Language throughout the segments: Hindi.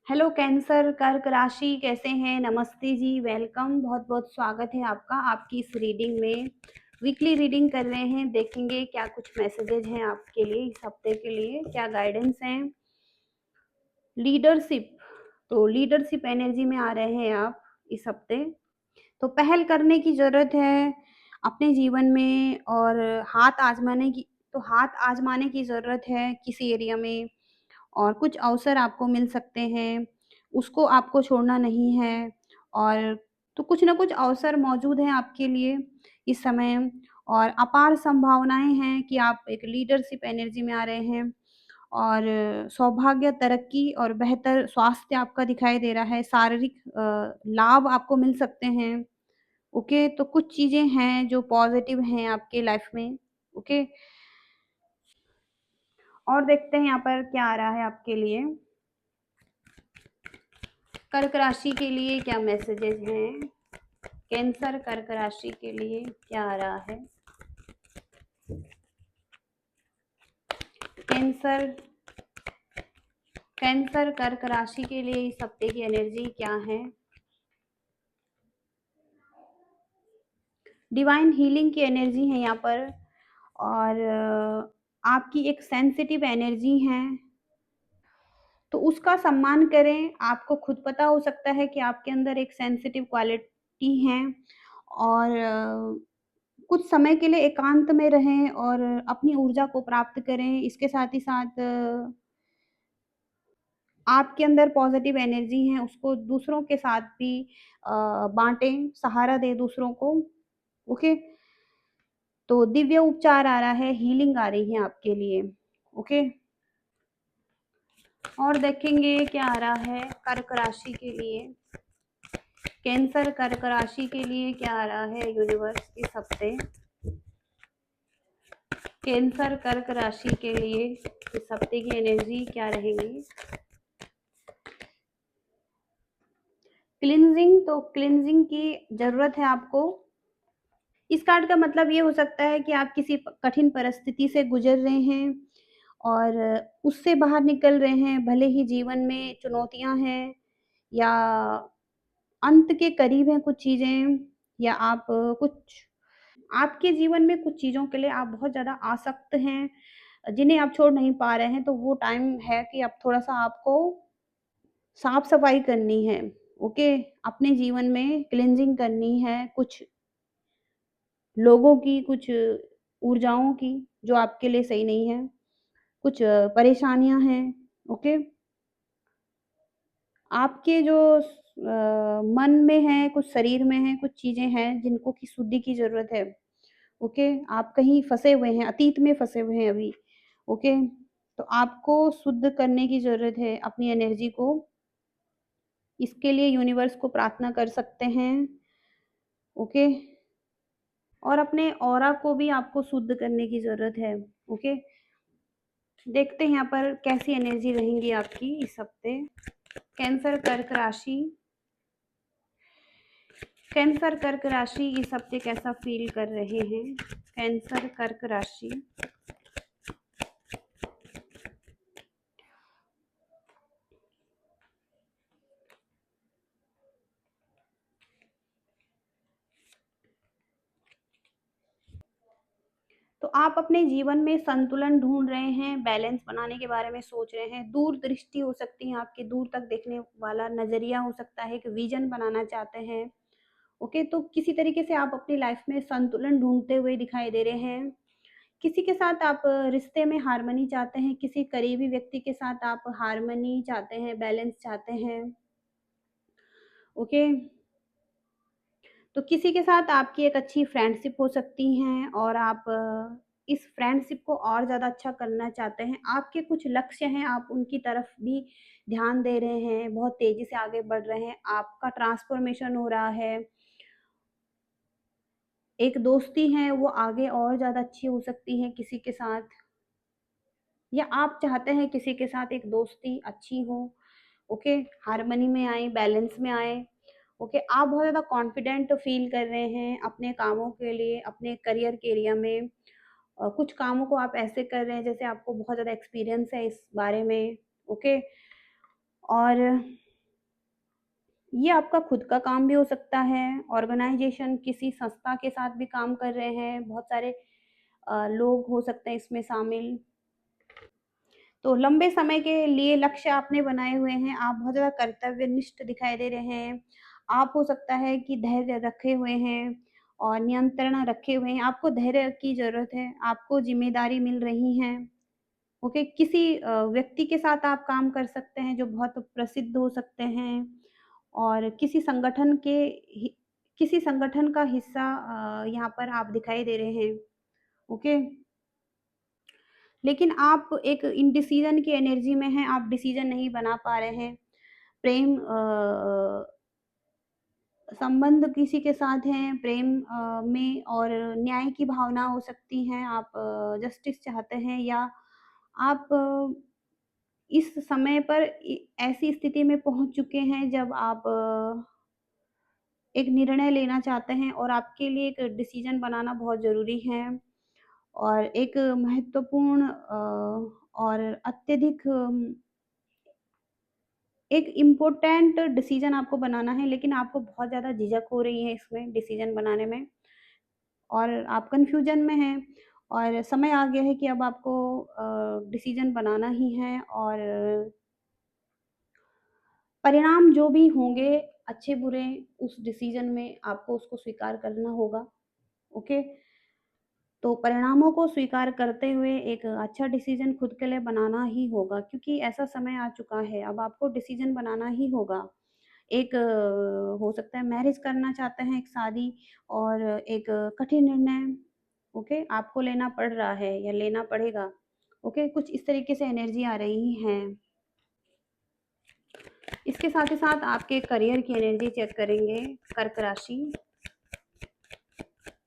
हेलो कैंसर कर्क राशि कैसे हैं? नमस्ते जी, वेलकम। बहुत बहुत स्वागत है आपका आपकी इस रीडिंग में। वीकली रीडिंग कर रहे हैं, देखेंगे क्या कुछ मैसेजेज हैं आपके लिए इस हफ्ते के लिए, क्या गाइडेंस हैं। लीडरशिप, तो लीडरशिप एनर्जी में आ रहे हैं आप इस हफ्ते। तो पहल करने की ज़रूरत है अपने जीवन में, और हाथ आजमाने की ज़रूरत है किसी एरिया में, और कुछ अवसर आपको मिल सकते हैं, उसको आपको छोड़ना नहीं है। और तो कुछ ना कुछ अवसर मौजूद हैं आपके लिए इस समय, और अपार संभावनाएँ हैं कि आप एक लीडरशिप एनर्जी में आ रहे हैं, और सौभाग्य, तरक्की और बेहतर स्वास्थ्य आपका दिखाई दे रहा है, शारीरिक लाभ आपको मिल सकते हैं। ओके, तो कुछ चीज़ें हैं जो पॉज़िटिव हैं आपके लाइफ़ में। ओके, और देखते हैं यहाँ पर क्या आ रहा है आपके लिए। कर्क राशि के लिए क्या मैसेजेस हैं? कैंसर कर्क राशि के लिए क्या आ रहा है? कैंसर कैंसर कर्क राशि के लिए इस हफ्ते की एनर्जी क्या है? डिवाइन हीलिंग की एनर्जी है यहाँ पर, और आपकी एक सेंसिटिव एनर्जी है, तो उसका सम्मान करें। आपको खुद पता हो सकता है कि आपके अंदर एक सेंसिटिव क्वालिटी है, और कुछ समय के लिए एकांत में रहें और अपनी ऊर्जा को प्राप्त करें। इसके साथ ही साथ आपके अंदर पॉजिटिव एनर्जी है, उसको दूसरों के साथ भी बाँटें, सहारा दें दूसरों को। ओके? तो दिव्य उपचार आ रहा है, हीलिंग आ रही है आपके लिए। ओके? और देखेंगे क्या आ रहा है कर्क राशि के लिए। कैंसर कर्क राशि के लिए क्या आ रहा है यूनिवर्स इस हफ्ते? कैंसर कर्क राशि के लिए इस हफ्ते की एनर्जी क्या रहेगी? क्लींजिंग, तो क्लींजिंग की ज़रूरत है आपको। इस कार्ड का मतलब ये हो सकता है कि आप किसी कठिन परिस्थिति से गुजर रहे हैं और उससे बाहर निकल रहे हैं, भले ही जीवन में चुनौतियाँ हैं, या अंत के करीब हैं कुछ चीज़ें, या आप कुछ आपके जीवन में कुछ चीज़ों के लिए आप बहुत ज़्यादा आसक्त हैं, जिन्हें आप छोड़ नहीं पा रहे हैं, तो वो टाइम है कि अब थोड़ा-सा आपको साफ-सफाई करनी है। ओके? अपने जीवन में क्लींजिंग करनी है, कुछ लोगों की, कुछ ऊर्जाओं की जो आपके लिए सही नहीं है, कुछ परेशानियाँ हैं। ओके? आपके जो मन में है, कुछ शरीर में है, कुछ चीज़ें हैं जिनको की शुद्धि की ज़रूरत है। ओके? आप कहीं फँसे हुए हैं, अतीत में फँसे हुए हैं अभी। ओके? तो आपको शुद्ध करने की ज़रूरत है अपनी एनर्जी को। इसके लिए यूनिवर्स को प्रार्थना कर सकते हैं। ओके? और अपने ऑरा को भी आपको शुद्ध करने की ज़रूरत है। ओके? देखते हैं यहाँ पर कैसी एनर्जी रहेंगी आपकी इस हफ्ते। कैंसर कर्क राशि, कैंसर कर्क राशि इस हफ्ते कैसा फील कर रहे हैं? कैंसर कर्क राशि, तो आप अपने जीवन में संतुलन ढूंढ रहे हैं, बैलेंस बनाने के बारे में सोच रहे हैं, दूरदृष्टि हो सकती है आपकी, दूर तक देखने वाला नजरिया हो सकता है, एक विजन बनाना चाहते हैं। ओके, तो किसी तरीके से आप अपनी लाइफ में संतुलन ढूंढते हुए दिखाई दे रहे हैं। किसी के साथ आप रिश्ते में हार्मनी चाहते हैं, किसी करीबी व्यक्ति के साथ आप हार्मनी चाहते हैं, बैलेंस चाहते हैं। ओके, तो किसी के साथ आपकी एक अच्छी फ्रेंडशिप हो सकती है, और आप इस फ्रेंडशिप को और ज़्यादा अच्छा करना चाहते हैं। आपके कुछ लक्ष्य हैं, आप उनकी तरफ भी ध्यान दे रहे हैं, बहुत तेज़ी से आगे बढ़ रहे हैं, आपका ट्रांसफ़ॉर्मेशन हो रहा है। एक दोस्ती है वो आगे और ज़्यादा अच्छी हो सकती है किसी के साथ, या आप चाहते हैं किसी के साथ एक दोस्ती अच्छी हो। ओके, हार्मनी में आए, बैलेंस में आए। ओके, आप बहुत ज़्यादा कॉन्फिडेंट फील कर रहे हैं अपने कामों के लिए, अपने करियर के एरिया में। कुछ कामों को आप ऐसे कर रहे हैं जैसे आपको बहुत ज़्यादा एक्सपीरियंस है इस बारे में। ओके, और ये आपका खुद का काम भी हो सकता है, ऑर्गेनाइजेशन किसी संस्था के साथ भी काम कर रहे हैं, बहुत सारे लोग हो सकते हैं इसमें शामिल। तो लंबे समय के लिए लक्ष्य आपने बनाए हुए हैं, आप बहुत ज़्यादा कर्तव्यनिष्ठ दिखाई दे रहे हैं। आप हो सकता है कि धैर्य रखे हुए हैं और नियंत्रण रखे हुए हैं, आपको धैर्य की ज़रूरत है, आपको ज़िम्मेदारी मिल रही हैं। ओके, किसी व्यक्ति के साथ आप काम कर सकते हैं जो बहुत प्रसिद्ध हो सकते हैं और हि किसी संगठन का हिस्सा यहाँ पर आप दिखाई दे रहे हैं। ओके, लेकिन आप एक इंडिसीजन की एनर्जी में हैं, आप डिसीजन नहीं बना पा रहे हैं। प्रेम संबंध किसी के साथ हैं, प्रेम में और न्याय की भावना हो सकती है, आप जस्टिस चाहते हैं या आप इस समय पर ऐसी स्थिति में पहुंच चुके हैं जब आप एक निर्णय लेना चाहते हैं और आपके लिए एक डिसीजन बनाना बहुत ज़रूरी है और एक महत्वपूर्ण और अत्यधिक एक इम्पोर्टेंट डिसीजन आपको बनाना है, लेकिन आपको बहुत ज़्यादा झिझक हो रही है इसमें डिसीजन बनाने में और आप कन्फ्यूजन में हैं और समय आ गया है कि अब आपको डिसीजन बनाना ही है और परिणाम जो भी होंगे अच्छे बुरे उस डिसीजन में आपको उसको स्वीकार करना होगा। ओके, तो परिणामों को स्वीकार करते हुए एक अच्छा डिसीजन खुद के लिए बनाना ही होगा क्योंकि ऐसा समय आ चुका है, अब आपको डिसीजन बनाना ही होगा। एक हो सकता है मैरिज करना चाहते हैं, एक शादी और एक कठिन निर्णय ओके आपको लेना पड़ रहा है या लेना पड़ेगा। ओके, कुछ इस तरीके से एनर्जी आ रही है। इसके साथ ही साथ आपके करियर की एनर्जी चेक करेंगे। कर्क राशि,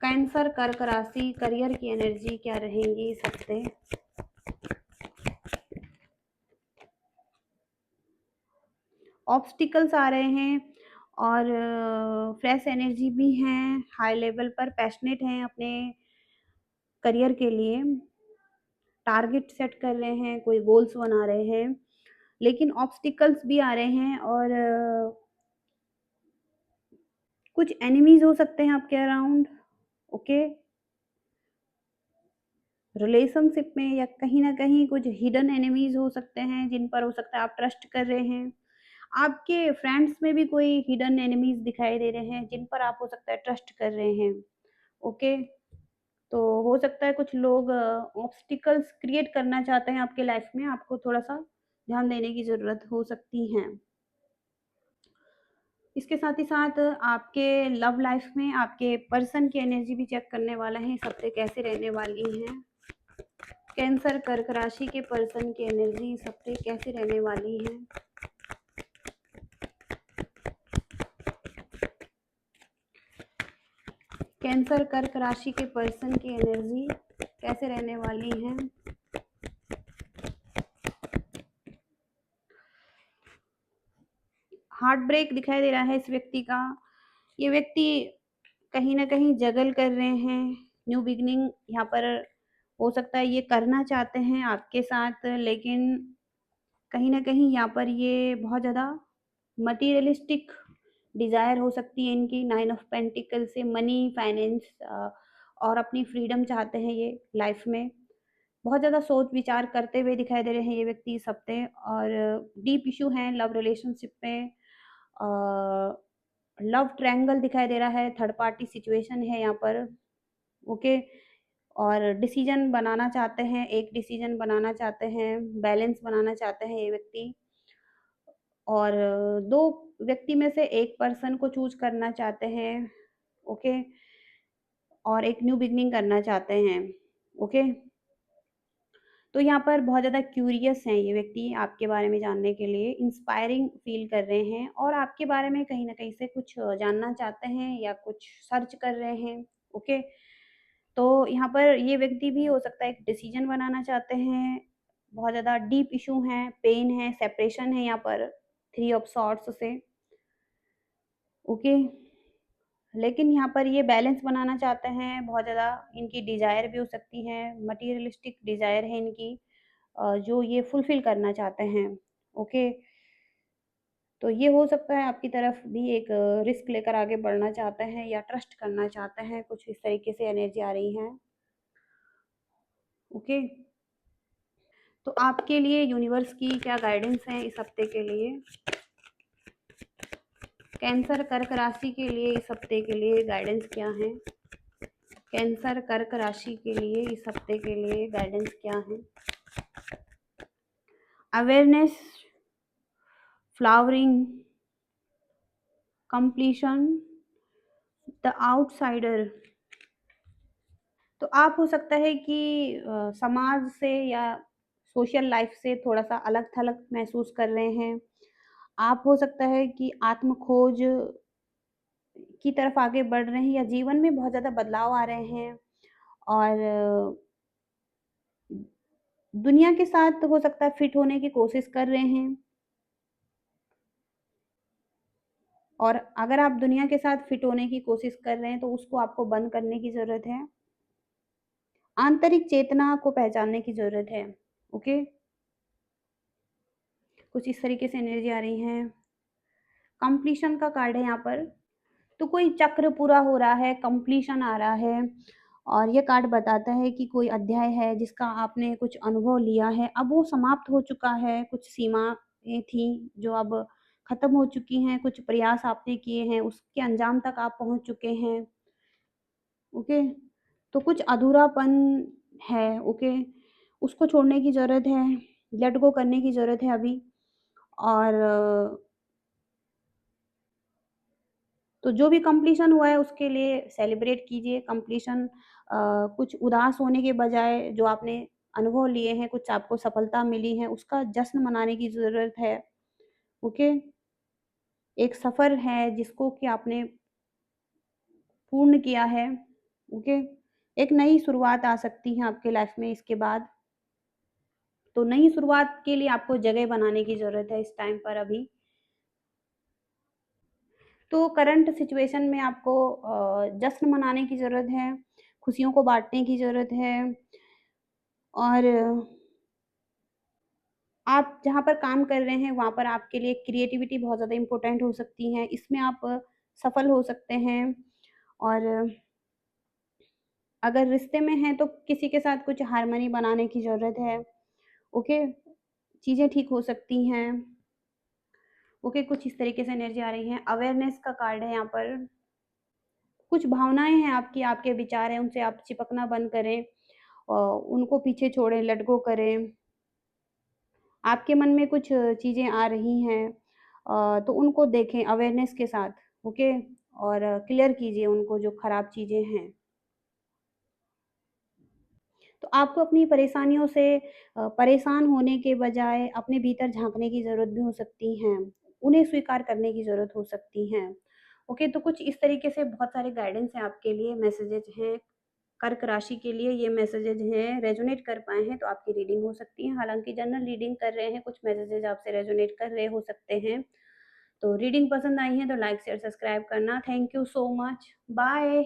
कैंसर कर्क राशि, करियर की एनर्जी क्या रहेंगी इस हफ्ते? ऑब्स्टिकल्स आ रहे हैं और फ्रेश एनर्जी भी हैं, हाई लेवल पर पैशनेट हैं अपने करियर के लिए, टारगेट सेट कर रहे हैं, कोई गोल्स बना रहे हैं, लेकिन ऑब्स्टिकल्स भी आ रहे हैं और कुछ एनिमीज हो सकते हैं आपके अराउंड। ओके, रिलेशनशिप में या कहीं ना कहीं कुछ हिडन एनिमीज हो सकते हैं जिन पर हो सकता है आप ट्रस्ट कर रहे हैं। आपके फ्रेंड्स में भी कोई हिडन एनिमीज दिखाई दे रहे हैं जिन पर आप हो सकता है ट्रस्ट कर रहे हैं। ओके, तो हो सकता है कुछ लोग ऑब्स्टिकल्स क्रिएट करना चाहते हैं आपके लाइफ में, आपको थोड़ा सा ध्यान देने की ज़रूरत हो सकती है। इसके साथ ही साथ आपके लव लाइफ में आपके पर्सन की एनर्जी भी चेक करने वाला है, इस हफ्ते कैसे रहने वाली है। कैंसर कर्क राशि के पर्सन की एनर्जी इस हफ्ते कैसे रहने वाली है। कैंसर कर्क राशि के पर्सन की एनर्जी कैसे रहने वाली है। हार्ट ब्रेक दिखाई दे रहा है इस व्यक्ति का। ये व्यक्ति कहीं न कहीं जगल कर रहे हैं, न्यू बिगिनिंग यहाँ पर हो सकता है ये करना चाहते हैं आपके साथ, लेकिन कहीं न कहीं यहाँ पर ये बहुत ज़्यादा मटीरियलिस्टिक डिज़ायर हो सकती है इनकी। 9 ऑफ पेंटिकल से मनी, फाइनेंस और अपनी फ्रीडम चाहते हैं ये लाइफ में। बहुत ज़्यादा सोच विचार करते हुए दिखाई दे रहे हैं ये व्यक्ति इस हफ्ते और डीप इश्यू हैं लव रिलेशनशिप में। लव ट्रायंगल दिखाई दे रहा है, थर्ड पार्टी सिचुएशन है यहाँ पर। ओके, और डिसीजन बनाना चाहते हैं, एक डिसीजन बनाना चाहते हैं, बैलेंस बनाना चाहते हैं ये व्यक्ति और दो व्यक्ति में से एक पर्सन को चूज करना चाहते हैं। ओके, और एक न्यू बिगनिंग करना चाहते हैं। ओके, तो यहाँ पर बहुत ज़्यादा क्यूरियस हैं ये व्यक्ति आपके बारे में जानने के लिए, इंस्पायरिंग फील कर रहे हैं और आपके बारे में कहीं न कहीं से कुछ जानना चाहते हैं या कुछ सर्च कर रहे हैं। ओके, तो यहाँ पर ये व्यक्ति भी हो सकता है एक डिसीजन बनाना चाहते हैं, बहुत ज़्यादा डीप इश्यू हैं, पेन है, सेपरेशन है यहाँ पर, थ्री ऑफ सॉर्ड्स से। ओके, लेकिन यहाँ पर ये बैलेंस बनाना चाहते हैं, बहुत ज़्यादा इनकी डिज़ायर भी हो सकती है, मटीरियलिस्टिक डिज़ायर है इनकी जो ये फुलफ़िल करना चाहते हैं। ओके, तो ये हो सकता है आपकी तरफ भी एक रिस्क लेकर आगे बढ़ना चाहते हैं या ट्रस्ट करना चाहते हैं, कुछ इस तरीके से एनर्जी आ रही है। ओके, तो आपके लिए यूनिवर्स की क्या गाइडेंस है इस हफ्ते के लिए? कैंसर कर्क राशि के लिए इस हफ्ते के लिए गाइडेंस क्या है? कैंसर कर्क राशि के लिए इस हफ्ते के लिए गाइडेंस क्या है? Awareness, flowering, completion, the outsider. तो आप हो सकता है कि समाज से या सोशल लाइफ से थोड़ा-सा अलग-थलग महसूस कर रहे हैं। आप हो सकता है कि आत्म खोज की तरफ आगे बढ़ रहे हैं या जीवन में बहुत ज़्यादा बदलाव आ रहे हैं और दुनिया के साथ हो सकता है फिट होने की कोशिश कर रहे हैं। और अगर आप दुनिया के साथ फिट होने की कोशिश कर रहे हैं, तो उसको आपको बंद करने की ज़रूरत है। आंतरिक चेतना को पहचानने की ज़रूरत है। ओके? कुछ इस तरीके से एनर्जी आ रही है। कंप्लीशन का कार्ड है यहाँ पर। तो कोई चक्र पूरा हो रहा है, कंप्लीशन आ रहा है और ये कार्ड बताता है कि कोई अध्याय है जिसका आपने कुछ अनुभव लिया है, अब वो समाप्त हो चुका है। कुछ सीमाएँ थी जो अब खत्म हो चुकी हैं, कुछ प्रयास आपने किए हैं, उसके अंजाम तक आप पहुँच चुके हैं। ओके? तो कुछ अधूरापन है, ओके? उसको छोड़ने की ज़रूरत है, लेट गो करने की ज़रूरत है अभी। और तो जो भी कंप्लीशन हुआ है उसके लिए सेलिब्रेट कीजिए। कंप्लीशन कुछ उदास होने के बजाय जो आपने अनुभव लिए हैं, कुछ आपको सफलता मिली है, उसका जश्न मनाने की ज़रूरत है। ओके? एक सफ़र है जिसको कि आपने पूर्ण किया है। ओके? एक नई शुरुआत आ सकती है आपके लाइफ में इसके बाद। तो नई शुरुआत के लिए आपको जगह बनाने की ज़रूरत है इस टाइम पर अभी। तो करंट सिचुएशन में आपको जश्न मनाने की ज़रूरत है, खुशियों को बाँटने की ज़रूरत है और आप जहाँ पर काम कर रहे हैं, वहाँ पर आपके लिए क्रिएटिविटी बहुत ज़्यादा इम्पोर्टेंट हो सकती है। इसमें आप सफल हो सकते हैं और अगर रिश्ते में हैं, तो किसी के साथ कुछ हार्मनी बनाने की ज़रूरत है। ओके? चीज़ें ठीक हो सकती हैं। ओके, कुछ इस तरीके से एनर्जी आ रही है। अवेयरनेस का कार्ड है यहाँ पर। कुछ भावनाएँ हैं आपकी, आपके विचार हैं, उनसे आप चिपकना बंद करें उनको पीछे छोड़ें, लेट गो करें। आपके मन में कुछ चीज़ें आ रही हैं तो उनको देखें अवेयरनेस के साथ, ओके? और क्लियर कीजिए उनको जो खराब चीज़ें हैं। तो आपको अपनी परेशानियों से परेशान होने के बजाय अपने भीतर झाँकने की ज़रूरत भी हो सकती है। उन्हें स्वीकार करने की ज़रूरत हो सकती है। ओके, तो कुछ इस तरीके से बहुत सारे गाइडेंस हैं आपके लिए, मैसेजेज़ हैं। कर्क राशि के लिए ये मैसेजेज़ हैं, रेज़ोनेट कर पाए हैं तो आपकी रीडिंग हो सकती है। हालाँकि जनरल रीडिंग कर रहे हैं, कुछ मैसेजेज़ आपसे रेज़ोनेट कर रहे हो सकते हैं। तो रीडिंग पसंद आई है तो लाइक, शेयर, सब्सक्राइब करना। Thank you so much. Bye.